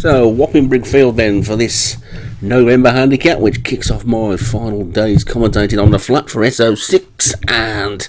So, Wapping Brigfield then for this November handicap, which kicks off my final days commentating on the flat for SO6, and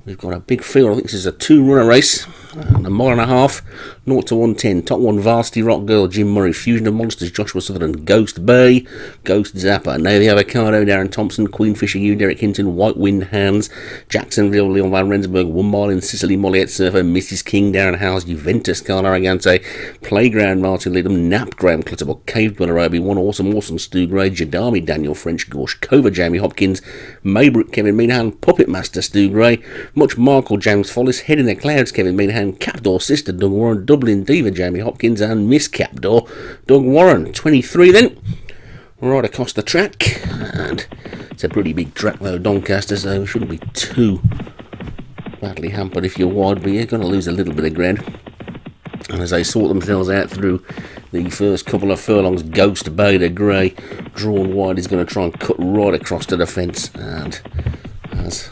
we've got a big field. I think this is a 2-runner race, and a mile and a half, 0 to 110. Top one, Varsity Rock Girl, Jim Murray, Fusion of Monsters, Joshua Sutherland, Ghost Bay, Ghost Zapper, Navy Avocado, Darren Thompson, Queenfisher, you, Derek Hinton, White Wind Hands, Jacksonville, Leon Van Rensburg, 1 Mile in Sicily, Molliet Surfer, Mrs. King, Darren Howes, Juventus, Carl Arrogante, Playground, Martin Lidham, Nap, Graham Clutterbuck, Cave Dweller, Obi, One Awesome, Stu Gray, Jadami, Daniel French, Gorsh, Cova, Jamie Hopkins, Maybrook, Kevin Meanhan, Puppet Master, Stu Gray, Much Markle, James Follis, Head in the Clouds, Kevin Meanhan, Capdoor Sister, Doug Warren, Dublin Diva, Jamie Hopkins, and Miss Capdoor, Doug Warren. 23 then, right across the track, and it's a pretty big track though, Doncaster, so it shouldn't be too badly hampered if you're wide, but you're going to lose a little bit of ground. And as they sort themselves out through the first couple of furlongs, Ghost Bay, the grey, drawn wide, is going to try and cut right across to the fence, and has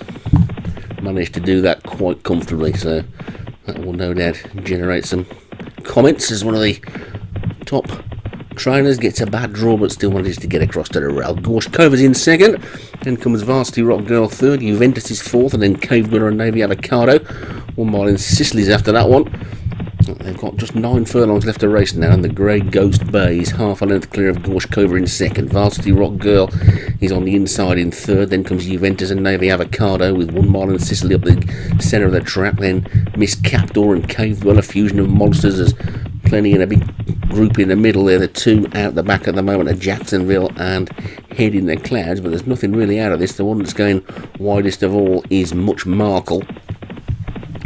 managed to do that quite comfortably, so that will no doubt generate some comments as one of the top trainers gets a bad draw but still manages to get across to the rail. Gorsh Cover's in second, then comes Varsity Rock Girl third, Juventus is fourth, and then Cave Dweller and Navy Avocado. 1 Mile in Sicily's after that one. They've got just 9 furlongs left to race now, and the grey Ghost Bay is half a length clear of Gorsh Cover in second. Varsity Rock Girl is on the inside in third, then comes Juventus and Navy Avocado with 1 Mile in Sicily up the centre of the track, then Miss Capdoor and Cave Dweller, Fusion of Monsters. There's plenty in a big group in the middle there. The two out the back at the moment are Jacksonville and Head in the Clouds, but there's nothing really out of this. The one that's going widest of all is Much Markle,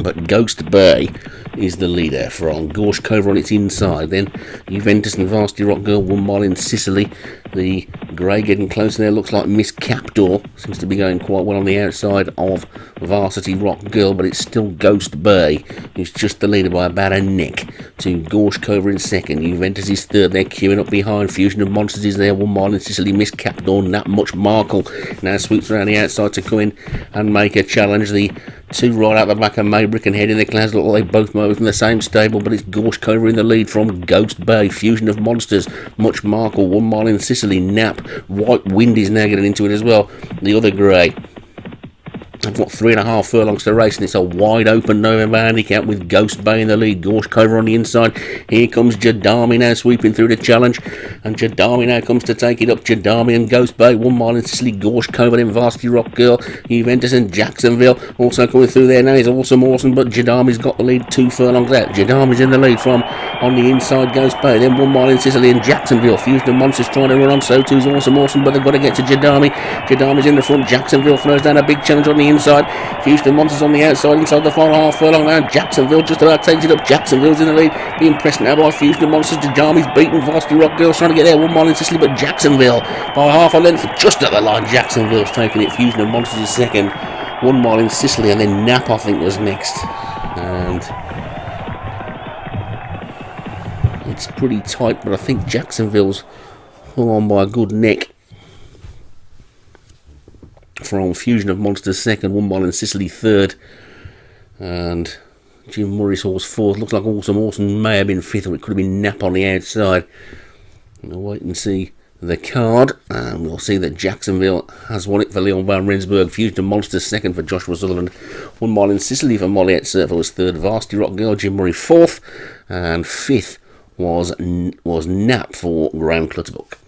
but Ghost Bay is the leader from Gorsh Cover on its inside. Then Juventus and Varsity Rock Girl, 1 Mile in Sicily. The grey getting closer there, looks like Miss Capdoor seems to be going quite well on the outside of Varsity Rock Girl, but it's still Ghost Bay who's just the leader by about a neck to Gorsh Cover in second. Juventus is third, they're queuing up behind. Fusion of Monsters is there, 1 Mile in Sicily. Miss Capdoor, Nat Much Markle now swoops around the outside to come in and make a challenge. The two right out the back of Maybrick and Head in the Clouds look like they both move from the same stable, but it's Gorsh Cover in the lead from Ghost Bay. Fusion of Monsters, Much Markle, 1 Mile in Sicily, Nap, White Wind is now getting into it as well, the other grey. I've got 3.5 furlongs to race, and it's a wide open November handicap with Ghost Bay in the lead, Gorsh Cover on the inside. Here comes Jadami now sweeping through the challenge, and Jadami now comes to take it up. Jadami and Ghost Bay, 1 Mile in Sicily, Gorsh Cover, then Varsity Rock Girl, Juventus and Jacksonville also coming through there now. He's awesome, but Jadami's got the lead 2 furlongs out. Jadami's in the lead from on the inside, Ghost Bay, then 1 Mile in Sicily and Jacksonville. Fusion of Monsters trying to run on, so too's awesome, but they've got to get to Jadami. Jadami's in the front, Jacksonville throws down a big challenge on the inside. Fusion of Monsters on the outside, inside the final half furlong now. Jacksonville just about takes it up. Jacksonville's in the lead, being pressed now by Fusion of Monsters. Jadami's beaten Varsity Rock Girl, trying to get there. 1 Mile in Sicily, but Jacksonville by half a length, just at the line. Jacksonville's taking it. Fusion of Monsters is second. 1 Mile in Sicily, and then Nap I think was next. And it's pretty tight, but I think Jacksonville's hung on by a good neck from Fusion of Monsters second, 1 Mile in Sicily third, and Jim Murray's horse fourth. Looks like Awesome may have been fifth, or it could have been Nap on the outside. We'll wait and see the card, and we'll see that Jacksonville has won it for Leon Van Rensburg. Fusion of Monsters second for Joshua Sutherland, 1 Mile in Sicily for Molliet Surfer was third, Varsity Rock Girl, Jim Murray fourth, and fifth was Nap for Graham Clutterbuck.